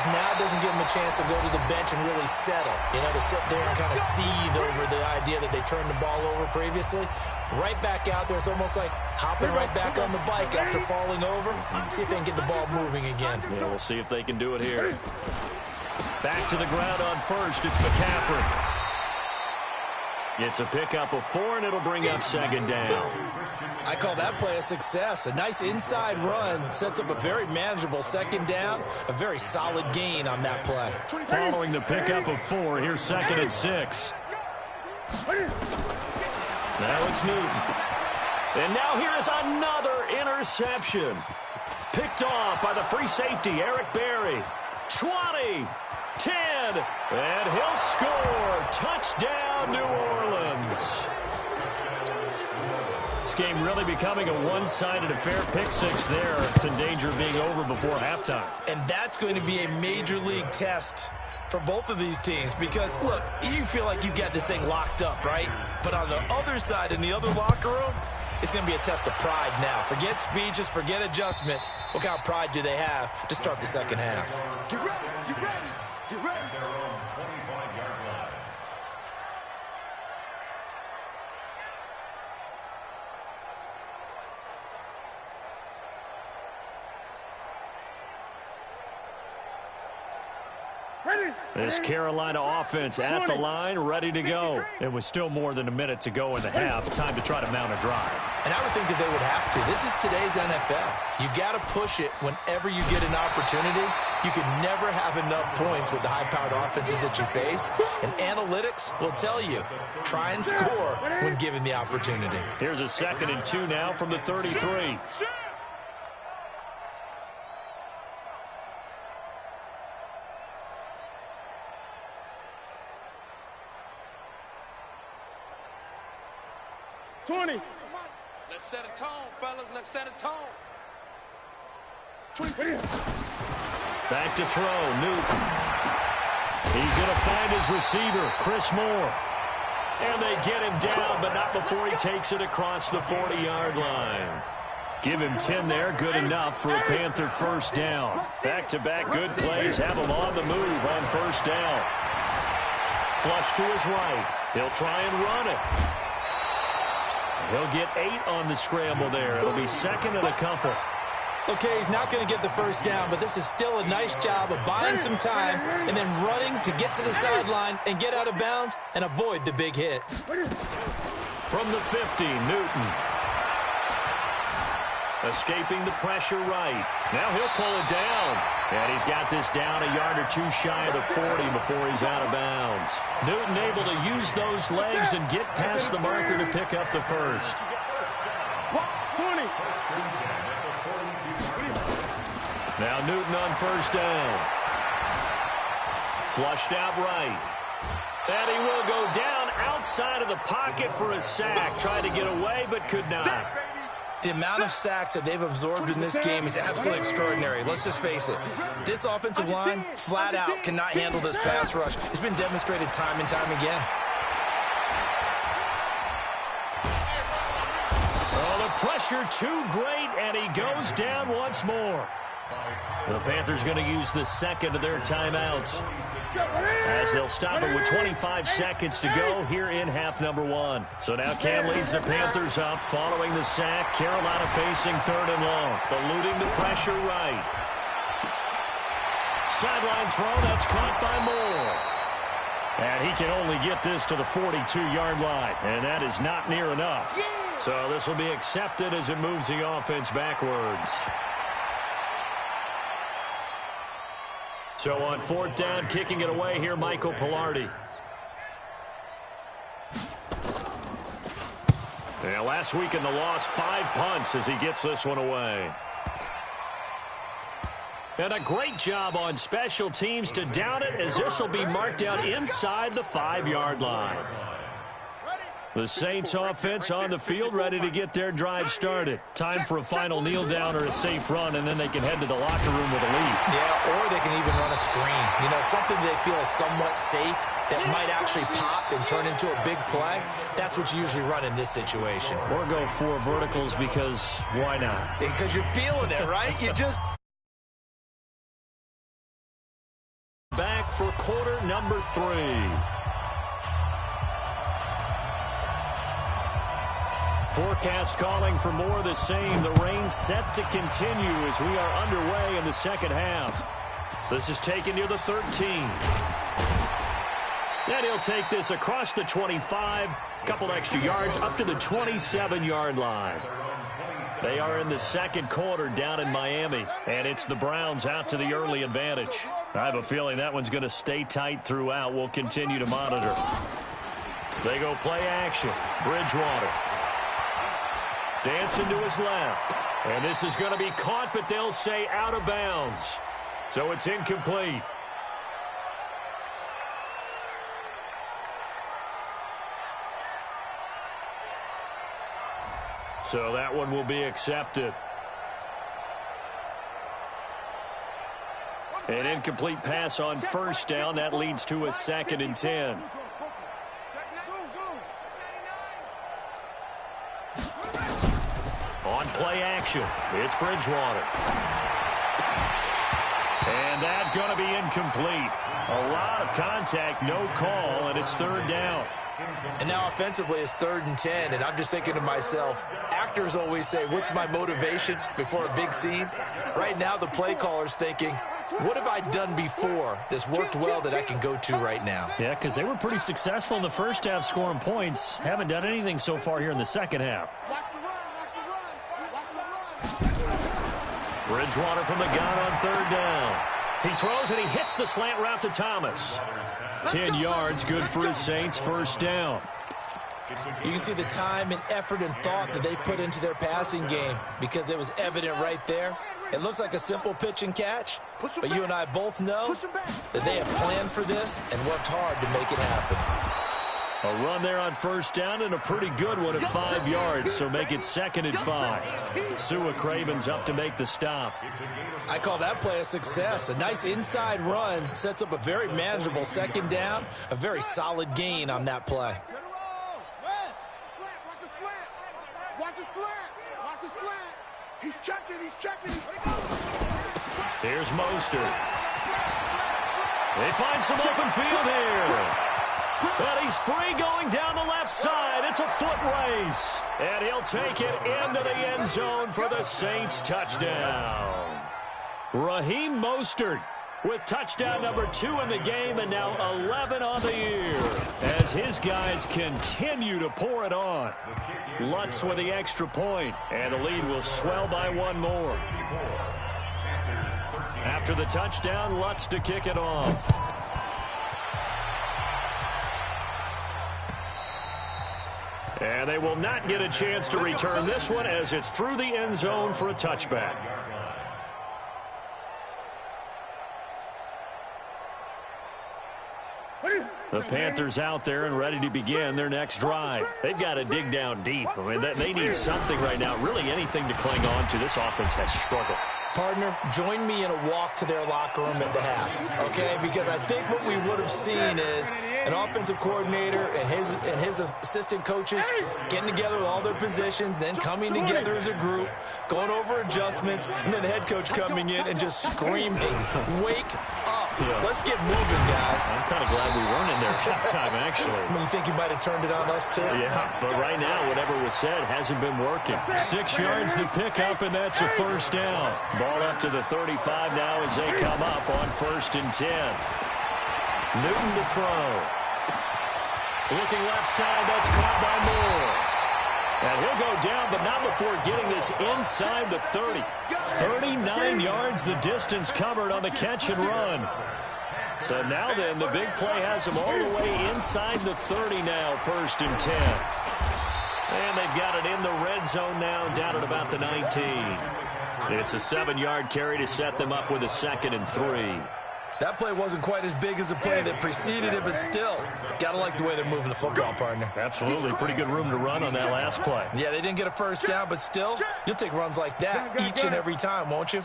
because now it doesn't give them a chance to go to the bench and really settle. You know, to sit there and kind of seethe over the idea that they turned the ball over previously. Right back out there. It's almost like hopping right back on the bike after falling over. See if they can get the ball moving again. Yeah, we'll see if they can do it here. Back to the ground on first. It's McCaffrey. It's a pickup of 4, and it'll bring up second down. I call that play a success. A nice inside run sets up a very manageable second down. A very solid gain on that play. Following the pickup of 4, here's 2nd and 6. Now it's Newton. And now here is another interception. Picked off by the free safety, Eric Berry. 20, 10, and he'll score. Touchdown, New Orleans. This game really becoming a one-sided affair. Pick 6 there. It's in danger of being over before halftime. And that's going to be a major league test for both of these teams because, look, you feel like you've got this thing locked up, right? But on the other side, in the other locker room, it's going to be a test of pride now. Forget speeches, forget adjustments. What kind of pride do they have to start the second half? Get ready, get ready, get ready. This Carolina offense at the line, ready to go. It was still more than a minute to go in the half. Time to try to mount a drive. And I would think that they would have to. This is today's NFL. You got to push it whenever you get an opportunity. You can never have enough points with the high-powered offenses that you face. And analytics will tell you, try and score when given the opportunity. Here's a 2nd and 2 now from the 33. Let's set a tone, fellas. Let's set a tone. Back to throw, Newton. He's going to find his receiver, Chris Moore. And they get him down, but not before he takes it across the 40-yard line. Give him 10 there, good enough for a Panther first down. Back-to-back good plays have him on the move on first down. Flush to his right. He'll try and run it. He'll get 8 on the scramble there. It'll be 2nd and a couple. Okay, he's not going to get the first down, but this is still a nice job of buying some time and then running to get to the sideline and get out of bounds and avoid the big hit. From the 50, Newton. Escaping the pressure right. Now he'll pull it down. And he's got this down a yard or 2 shy of the 40 before he's out of bounds. Newton able to use those legs and get past the marker to pick up the first. 20. Now Newton on first down. Flushed out right. And he will go down outside of the pocket for a sack. Tried to get away, but could not. The amount of sacks that they've absorbed in this game is absolutely extraordinary. Let's just face it. This offensive line, flat out, cannot handle this pass rush. It's been demonstrated time and time again. Oh, the pressure too great, and he goes down once more. The Panthers going to use the 2nd of their timeouts as they'll stop it with 25 seconds to go here in half number 1. So now Cam leads the Panthers up following the sack. Carolina facing 3rd and long. Eluding the pressure right. Sideline throw, that's caught by Moore. And he can only get this to the 42-yard line, and that is not near enough. So this will be accepted as it moves the offense backwards. So on 4th down, kicking it away here, Michael Pilardi. Yeah, last week in the loss, 5 punts as he gets this one away. And a great job on special teams to down it, as this will be marked out inside the 5-yard line. The Saints offense on the field, ready to get their drive started. Time for a final kneel down or a safe run, and then they can head to the locker room with a lead. Yeah, or they can even run a screen. You know, something they feel is somewhat safe that might actually pop and turn into a big play. That's what you usually run in this situation. Or go 4 verticals because why not? Because you're feeling it, right? You just for quarter number 3. Forecast calling for more of the same. The rain set to continue as we are underway in the second half. This is taken near the 13. And he'll take this across the 25, couple extra yards up to the 27-yard line. They are in the second quarter down in Miami, and it's the Browns out to the early advantage. I have a feeling that one's going to stay tight throughout. We'll continue to monitor. They go play action. Bridgewater. Dancing to his left. And this is going to be caught, but they'll say out of bounds. So it's incomplete. So that one will be accepted. An incomplete pass on first down. That leads to a 2nd and 10. On play action, it's Bridgewater. And that's going to be incomplete. A lot of contact, no call, and it's 3rd down. And now offensively it's 3rd and 10, and I'm just thinking to myself, actors always say, what's my motivation before a big scene? Right now the play caller's thinking, what have I done before this worked well that I can go to right now? Yeah, because they were pretty successful in the first half scoring points. Haven't done anything so far here in the second half. Bridgewater from the gun on 3rd down. He throws and he hits the slant route to Thomas. 10 yards, good for his Saints, 1st down. You can see the time and effort and thought that they've put into their passing game because it was evident right there. It looks like a simple pitch and catch, but you and I both know that they have planned for this and worked hard to make it happen. A run there on 1st down and a pretty good one at 5 yards, so make it 2nd and 5. Sua Craven's up to make the stop. I call that play a success. A nice inside run sets up a very manageable 2nd down, a very solid gain on that play. He's checking. Here's Mostert. They find some open field here. But he's free going down the left side. It's a foot race. And he'll take it into the end zone for the Saints touchdown. Raheem Mostert with touchdown number 2 in the game and now 11 on the year as his guys continue to pour it on. Lutz with the extra point, and the lead will swell by 1 more. After the touchdown, Lutz to kick it off. And they will not get a chance to return this one as it's through the end zone for a touchback. The Panthers out there and ready to begin their next drive. They've got to dig down deep. I mean, they need something right now, really anything to cling on to. This offense has struggled. Partner, join me in a walk to their locker room at the half, okay? Because I think what we would have seen is an offensive coordinator and his assistant coaches getting together with all their positions, then coming together as a group, going over adjustments, and then the head coach coming in and just screaming, wake up. Yeah. Let's get moving, guys. I'm kind of glad we weren't in there at halftime, actually. I mean, you think he might have turned it on us, too? Yeah, but right now, whatever was said hasn't been working. 6 yards the pickup, and that's a 1st down. Ball up to the 35 now as they come up on 1st and 10. Newton to throw. Looking left side, that's caught by Moore. And he'll go down, but not before getting this inside the 30. 39 yards the distance covered on the catch and run. So now then, the big play has him all the way inside the 30 now, 1st and 10. And they've got it in the red zone now, down at about the 19. It's a 7-yard carry to set them up with a 2nd and 3. That play wasn't quite as big as the play that preceded it, but still, got to like the way they're moving the football, partner. Absolutely. Pretty good room to run on that last play. Yeah, they didn't get a 1st down, but still, you'll take runs like that each and every time, won't you?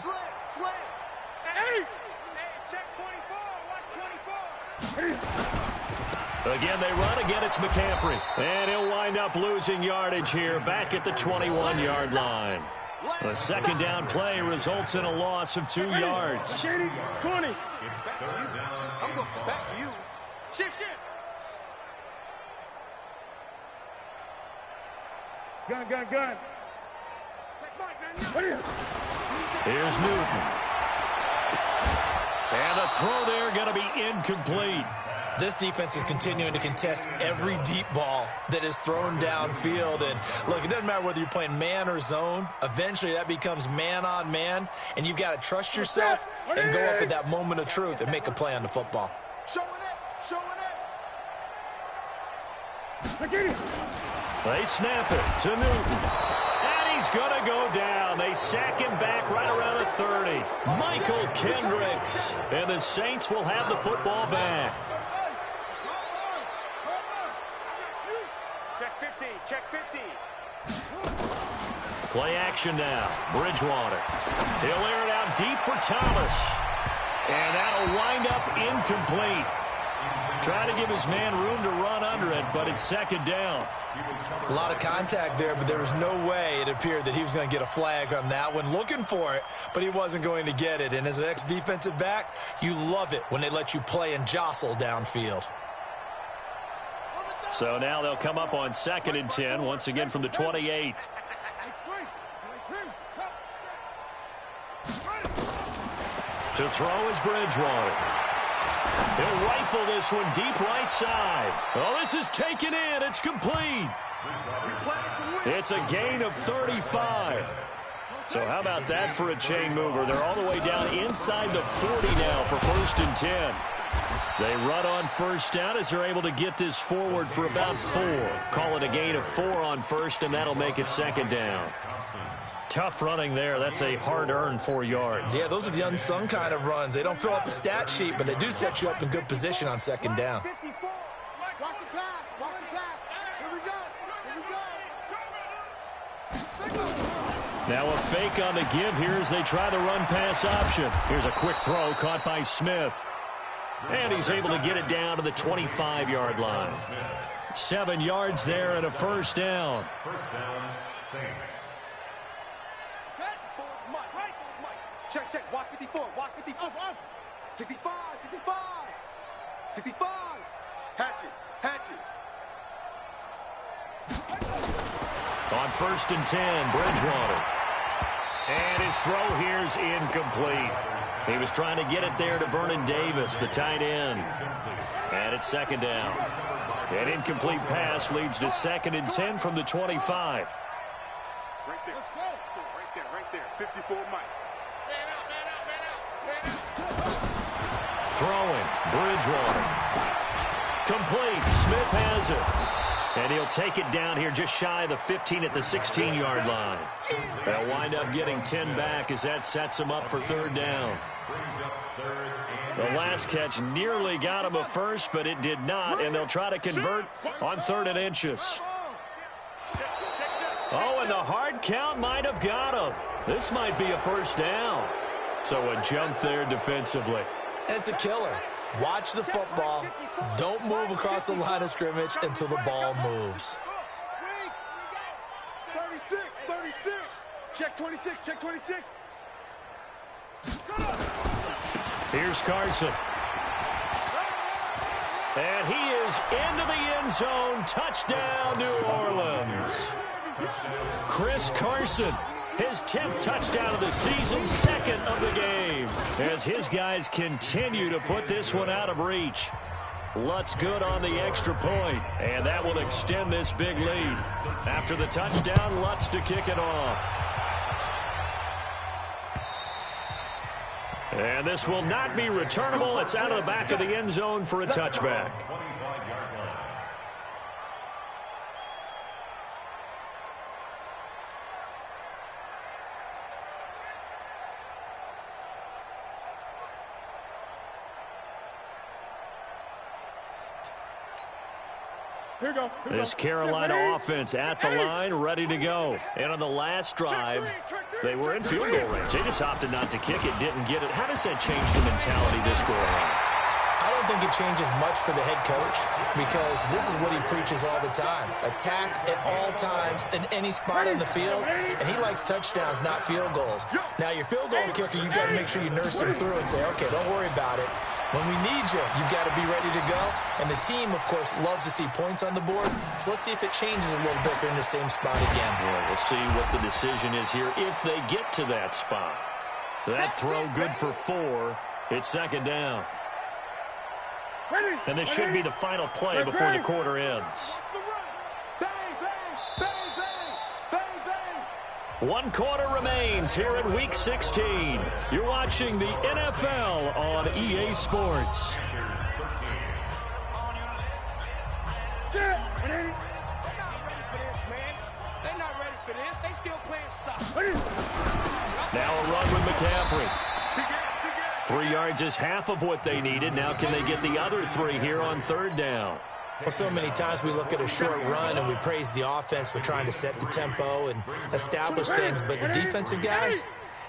Again, they run. Again, it's McCaffrey. And he'll wind up losing yardage here back at the 21-yard line. A 2nd down play results in a loss of 2 yards. 20. Back to you. Shift. Gun. Here's Newton. And the throw there going to be incomplete. This defense is continuing to contest every deep ball that is thrown downfield. And, look, it doesn't matter whether you're playing man or zone. Eventually, that becomes man-on-man, and you've got to trust yourself and go up at that moment of truth and make a play on the football. Showing it. They snap it to Newton. And he's going to go down. They sack him back right around the 30. Michael Kendricks. And the Saints will have the football back. Check 50. Play action now. Bridgewater. He'll air it out deep for Thomas. And that'll wind up incomplete. Trying to give his man room to run under it, but it's second down. A lot of contact there, but there was no way it appeared that he was going to get a flag on that one. Looking for it, but he wasn't going to get it. And as an ex-defensive back, you love it when they let you play and jostle downfield. So now they'll come up on 2nd and 10, once again from the 28. To throw is Bridgewater. He'll rifle this one deep right side. Oh, this is taken in. It's complete. It's a gain of 35. So how about that for a chain mover? They're all the way down inside the 40 now for 1st and 10. They run on first down as they're able to get this forward for about 4. Call it a gain of 4 on first, and that'll make it second down. Tough running there. That's a hard-earned 4 yards. Yeah, those are the unsung kind of runs. They don't fill up the stat sheet, but they do set you up in good position on second down. Watch the pass. Here we go. Now a fake on the give here as they try the run-pass option. Here's a quick throw caught by Smith. And he's able to get it down to the 25-yard line. 7 yards there and a first down. First down, Saints. Check. Watch 54. Off. 65. 65. Hatchet. On 1st and 10, Bridgewater. And his throw here's incomplete. He was trying to get it there to Vernon Davis, the tight end. And it's second down. An incomplete pass leads to 2nd and 10 from the 25. Right there. 54 Mike. Man out. Throwing, Bridgewater. Complete, Smith has it. And he'll take it down here just shy of the 15 at the 16-yard line. They'll wind up getting 10 back as that sets them up for 3rd down. The last catch nearly got him a first, but it did not, and they'll try to convert on 3rd and inches. Oh, and the hard count might have got him. This might be a first down. So a jump there defensively. And it's a killer. Watch the football. Don't move across the line of scrimmage until the ball moves. 36. Check 26. Here's Carson. And he is into the end zone. Touchdown, New Orleans. Chris Carson, his 10th touchdown of the season, 2nd of the game, as his guys continue to put this one out of reach. Lutz good on the extra point, and that will extend this big lead. After the touchdown, Lutz to kick it off. And this will not be returnable. It's out of the back of the end zone for a touchback. Here we go. This Carolina offense at the line, ready to go. And on the last drive, they were in field goal range. They just opted not to kick it, didn't get it. How does that change the mentality this go around? I don't think it changes much for the head coach because this is what he preaches all the time. Attack at all times in any spot in the field, and he likes touchdowns, not field goals. Now, your field goal kicker, you got to make sure you nurse him through and say, okay, don't worry about it. When we need you, you've got to be ready to go. And the team, of course, loves to see points on the board. So let's see if it changes a little bit. They're in the same spot again. Yeah, we'll see what the decision is here if they get to that spot. That throw good for 4. It's second down. And this should be the final play before the quarter ends. One quarter remains here in Week 16. You're watching the NFL on EA Sports. They're not ready for this. They still playing soccer. Now a run with McCaffrey. 3 yards is half of what they needed. Now can they get the other 3 here on third down? Well, so many times we look at a short run and we praise the offense for trying to set the tempo and establish things. But the defensive guys,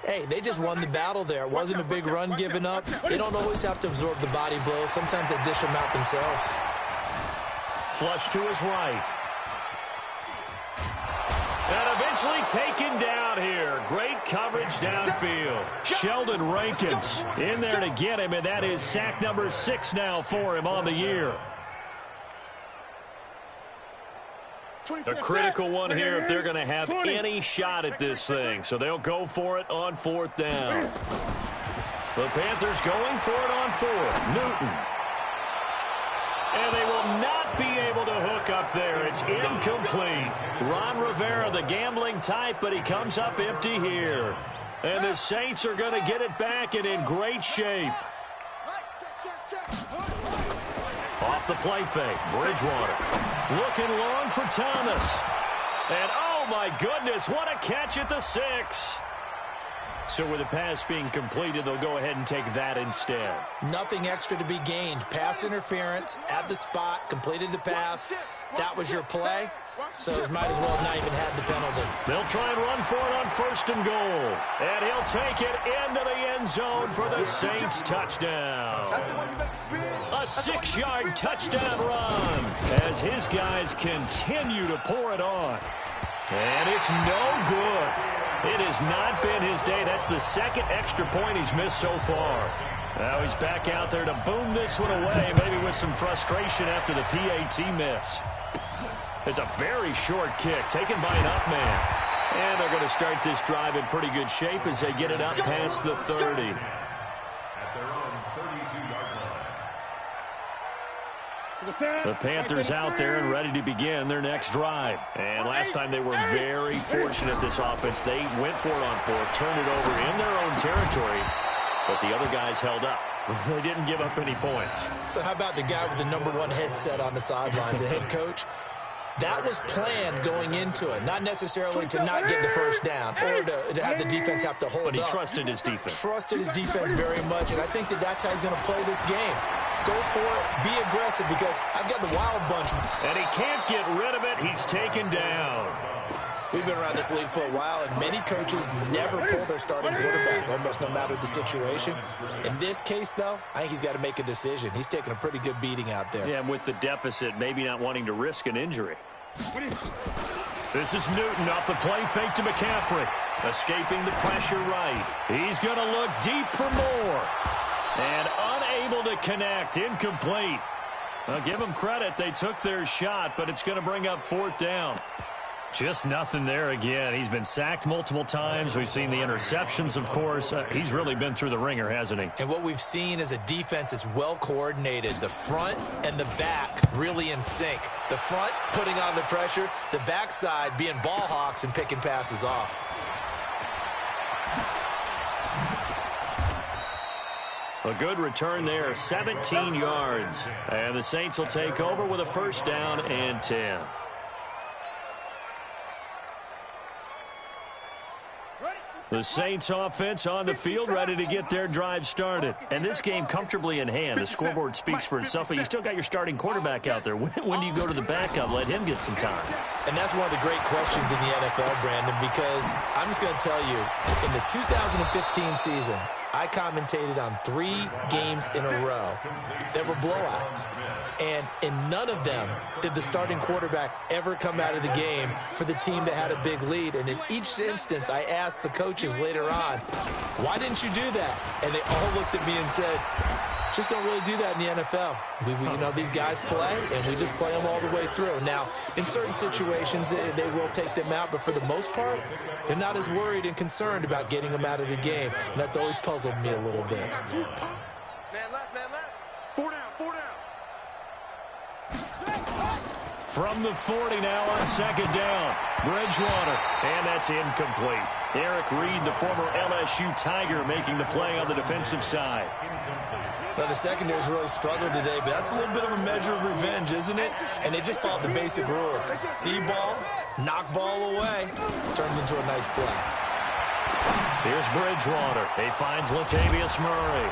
hey, they just won the battle there. It wasn't a big run given up. They don't always have to absorb the body blows. Sometimes they dish them out themselves. Flush to his right. And eventually taken down here. Great coverage downfield. Sheldon Rankins in there to get him, and that is sack number 6 now for him on the year. A critical one here if they're going to have any shot at this thing. So they'll go for it on 4th down. The Panthers going for it on 4th. Newton. And they will not be able to hook up there. It's incomplete. Ron Rivera, the gambling type, but he comes up empty here. And the Saints are going to get it back and in great shape. Off the play fake, Bridgewater. Looking long for Thomas. And oh my goodness, what a catch at the 6. So with the pass being completed, they'll go ahead and take that instead. Nothing extra to be gained. Pass interference at the spot, completed the pass. That was your play. So it might as well have not even had the penalty. They'll try and run for it on 1st and goal. And he'll take it into the end zone for the Saints touchdown. A 6-yard touchdown run as his guys continue to pour it on. And it's no good. It has not been his day. That's the 2nd extra point he's missed so far. Now he's back out there to boom this one away, maybe with some frustration after the PAT miss. It's a very short kick taken by an up man. And they're going to start this drive in pretty good shape as they get it up past the 30. The Panthers out there and ready to begin their next drive. And last time they were very fortunate, this offense. They went for it on 4th, turned it over in their own territory, but the other guys held up. They didn't give up any points. So how about the guy with the #1 headset on the sidelines, the head coach? That was planned going into it, not necessarily to not get the first down or to have the defense have to hold up. But he trusted his defense. Trusted his defense very much, and I think that's how he's going to play this game. Go for it, be aggressive, because I've got the wild bunch. And he can't get rid of it. He's taken down. We've been around this league for a while, and many coaches never pull their starting quarterback, almost no matter the situation. In this case, though, I think he's got to make a decision. He's taking a pretty good beating out there. Yeah, and with the deficit, maybe not wanting to risk an injury. This is Newton off the play fake to McCaffrey. Escaping the pressure right. He's going to look deep for more. And unable to connect. Incomplete. I'll give them credit. They took their shot, but it's going to bring up 4th down. Just nothing there again. He's been sacked multiple times. We've seen the interceptions, of course. He's really been through the ringer, hasn't he? And what we've seen is a defense that's well coordinated. The front and the back really in sync. The front putting on the pressure. The backside being ball hawks and picking passes off. A good return there, 17 yards. And the Saints will take over with a 1st down and 10. The Saints offense on the field, ready to get their drive started. And this game comfortably in hand. The scoreboard speaks for itself, but you still got your starting quarterback out there. When do you go to the backup? Let him get some time. And that's one of the great questions in the NFL, Brandon, because I'm just going to tell you, in the 2015 season, I commentated on 3 games in a row that were blowouts. And in none of them did the starting quarterback ever come out of the game for the team that had a big lead. And in each instance, I asked the coaches later on, why didn't you do that? And they all looked at me and said, Just don't really do that in the NFL. You know, these guys play, and we just play them all the way through. Now, in certain situations, they will take them out, but for the most part, they're not as worried and concerned about getting them out of the game, and that's always puzzled me a little bit. Man left, man left. 4 down, 4 down. From the 40 now on second down. Bridgewater, and that's incomplete. Eric Reed, the former LSU Tiger, making the play on the defensive side. Well, the secondary's really struggled today, but that's a little bit of a measure of revenge, isn't it? And they just followed the basic rules. See ball, knock ball away. Turns into a nice play. Here's Bridgewater. He finds Latavius Murray.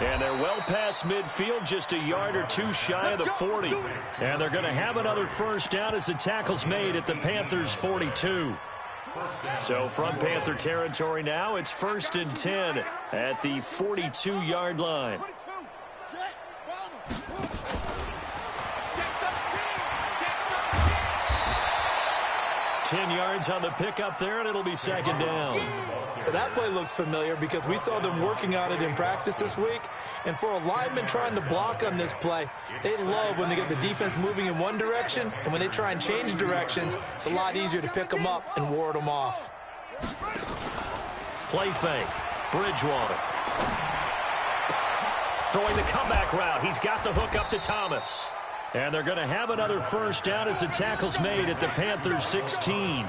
And they're well past midfield, just a yard or two shy of the 40. And they're going to have another first down as the tackle's made at the Panthers' 42. So from Panther territory now, it's 1st and 10 at the 42-yard line. 10 yards on the pickup there, and it'll be second down. That play looks familiar because we saw them working on it in practice this week. And for a lineman trying to block on this play, they love when they get the defense moving in one direction. And when they try and change directions, it's a lot easier to pick them up and ward them off. Play fake. Bridgewater. Throwing the comeback route. He's got the hook up to Thomas. And they're going to have another first down as the tackle's made at the Panthers' 16.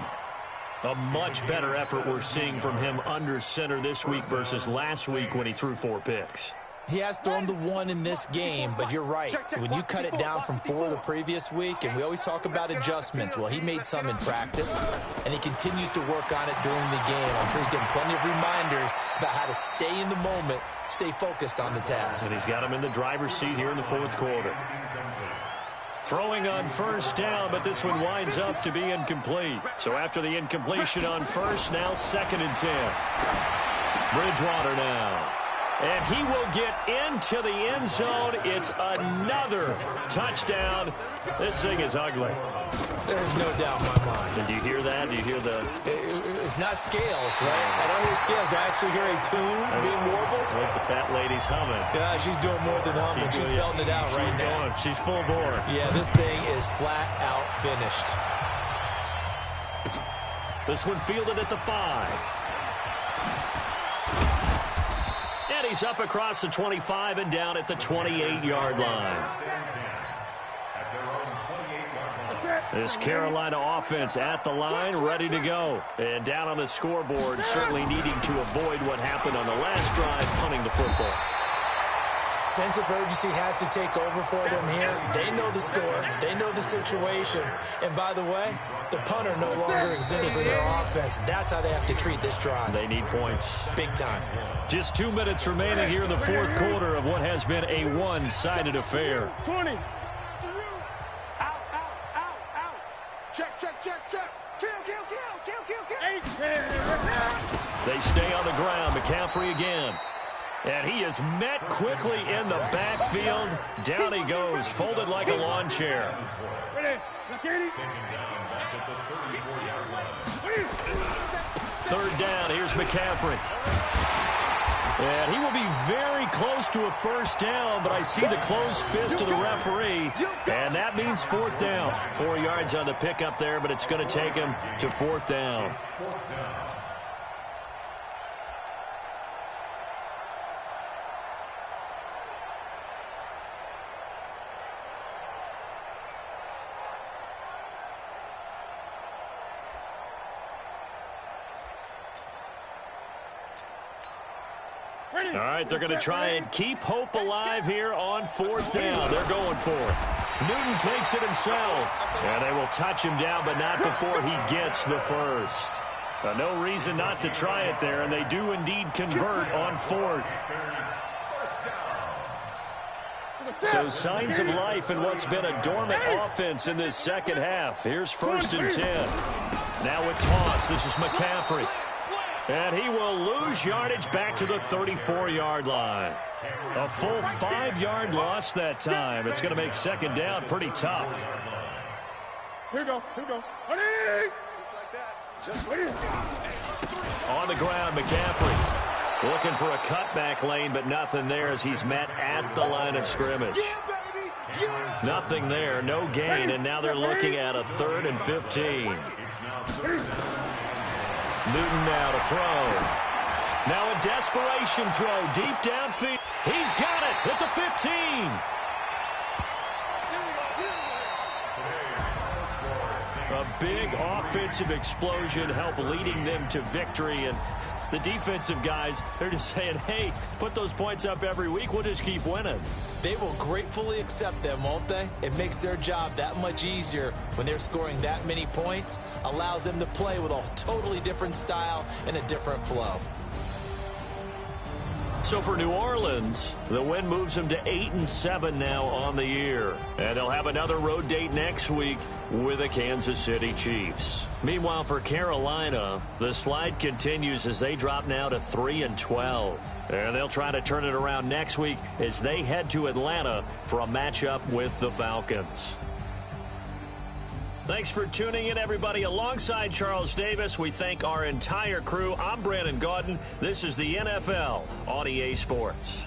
A much better effort we're seeing from him under center this week versus last week when he threw 4 picks. He has thrown the 1 in this game, but you're right. When you cut it down from 4 the previous week, and we always talk about adjustments, well, he made some in practice, and he continues to work on it during the game. I'm sure he's getting plenty of reminders about how to stay in the moment, stay focused on the task. And he's got him in the driver's seat here in the 4th quarter. Throwing on first down, but this one winds up to be incomplete. So after the incompletion on first, now 2nd and 10. Bridgewater now. And he will get into the end zone. It's another touchdown. This thing is ugly. There's no doubt in my mind. Did you hear that? Do you hear the... It's not scales, right? I don't hear scales. Do I actually hear a tune being warbled? I think the fat lady's humming. Yeah, she's doing more than humming. She's belting it out right now. She's full bore. Yeah, this thing is flat out finished. This one fielded at the 5. And he's up across the 25 and down at the 28-yard line. This Carolina offense at the line, ready to go. And down on the scoreboard, certainly needing to avoid what happened on the last drive, punting the football. Sense of urgency has to take over for them here. They know the score. They know the situation. And by the way, the punter no longer exists for their offense. That's how they have to treat this drive. They need points. Big time. Just 2 minutes remaining here in the 4th quarter of what has been a one-sided affair. 20. Out, out, out, out. Check, check, check, check. Kill, kill, kill, kill, kill, kill. They stay on the ground. McCaffrey again. And he is met quickly in the backfield. Down he goes, folded like a lawn chair. Third down, here's McCaffrey. And he will be very close to a first down, but I see the closed fist of the referee, and that means 4th down. 4 yards on the pickup there, but it's going to take him to 4th down. All right, they're going to try and keep hope alive here on 4th down. They're going for it. Newton takes it himself. And they will touch him down, but not before he gets the first. No reason not to try it there, and they do indeed convert on 4th. So signs of life in what's been a dormant offense in this second half. Here's 1st and 10. Now a toss. This is McCaffrey. And he will lose yardage back to the 34-yard line. A full 5-yard loss that time. It's going to make 2nd down pretty tough. Here we go. Here we go. Just like that. Just like that. On the ground, McCaffrey. Looking for a cutback lane, but nothing there as he's met at the line of scrimmage. Nothing there, no gain, and now they're looking at a 3rd and 15. Newton now to throw. Now a desperation throw deep downfield. He's got it at the 15. A big offensive explosion helped leading them to victory, and the defensive guys, they're just saying, hey, put those points up every week. We'll just keep winning. They will gratefully accept them, won't they? It makes their job that much easier when they're scoring that many points, allows them to play with a totally different style and a different flow. So for New Orleans, the win moves them to 8-7 now on the year. And they'll have another road date next week with the Kansas City Chiefs. Meanwhile, for Carolina, the slide continues as they drop now to 3-12. And they'll try to turn it around next week as they head to Atlanta for a matchup with the Falcons. Thanks for tuning in, everybody. Alongside Charles Davis, we thank our entire crew. I'm Brandon Gaudin. This is the NFL on EA Sports.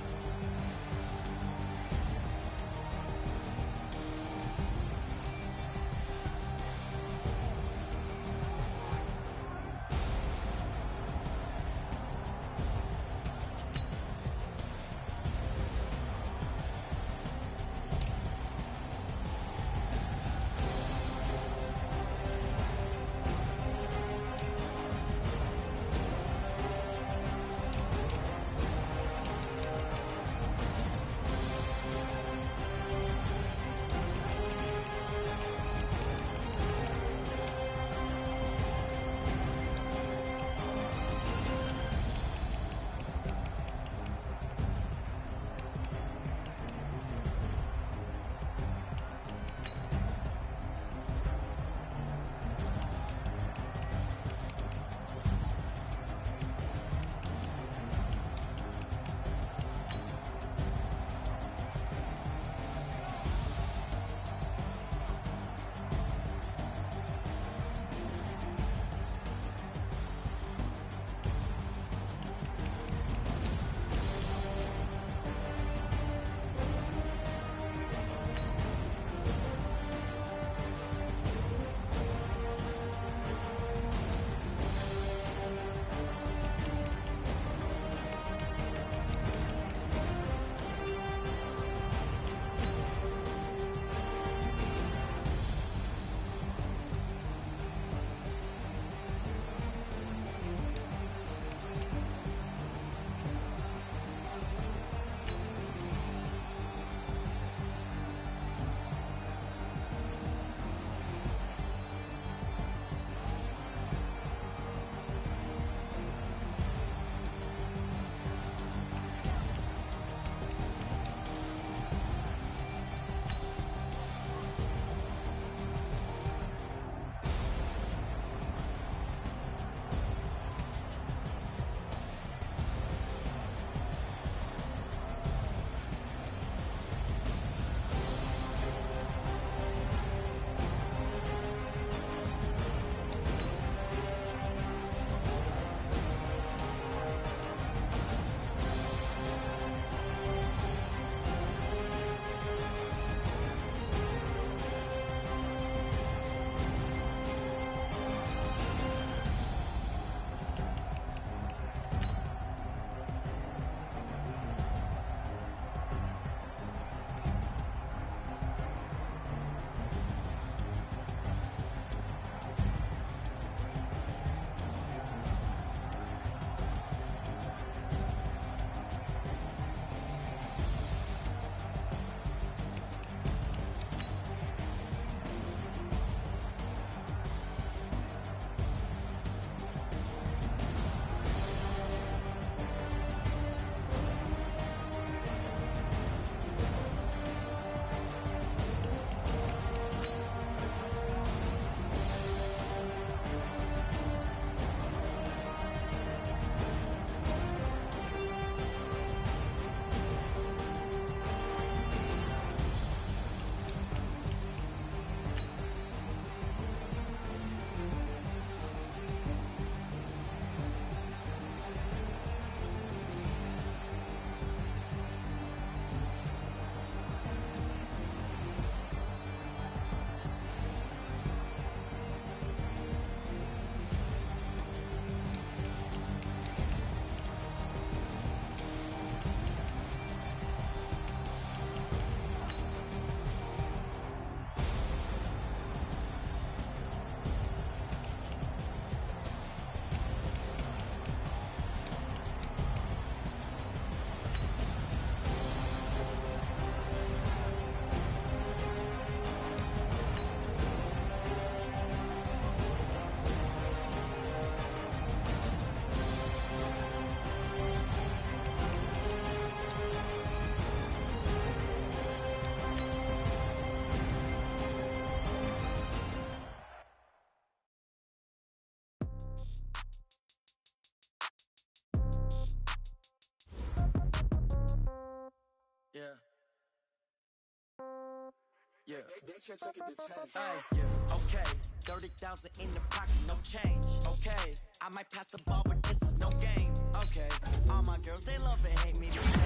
Yeah. They should take it to 10. Hey, yeah. Okay. 30,000 in the pocket, no change. Okay. I might pass the ball, but this is no game. Okay. All my girls, they love and hate me the same.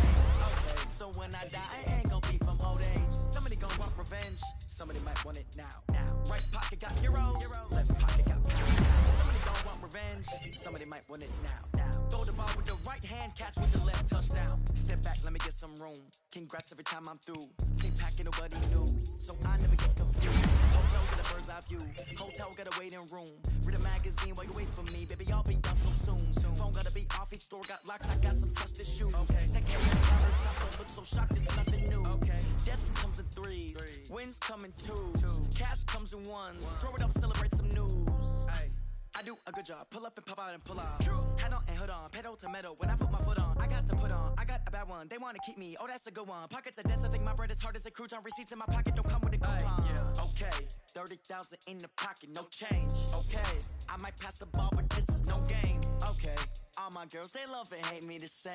Okay. So when I die, I ain't gon' be from old age. Somebody gon' want revenge. Somebody might want it now. Right pocket got euros. Left pocket got pounds. Somebody gon' want revenge. Somebody might want it now. Throw the ball with the right hand, catch with the left, touchdown. Step back, let me get some room. Congrats every time I'm through. Same packet, nobody knew, so I never get confused. Hotel got a bird's eye view. Hotel got a waiting room. Read a magazine while you wait for me, baby. I'll be done so soon. Phone gotta be off, each store got locks. I got some trusted shoes. Okay. Take care of the countertop, don't look so shocked. It's nothing new. Okay. Death comes in threes. Wins come in twos. Cash comes in ones. Throw it up, celebrate some news. Hey. I do a good job, pull up and pop out and pull out. Hat on and hood on, pedal to metal. When I put my foot on, I got to put on. I got a bad one, they wanna keep me. Oh, that's a good one. Pockets are dense, I think my bread is hard as a crouton. Receipts in my pocket don't come with a coupon. Yeah. Okay, 30,000 in the pocket, no change. Okay, I might pass the ball, but this is no game. Okay, all my girls, they love and hate me the same.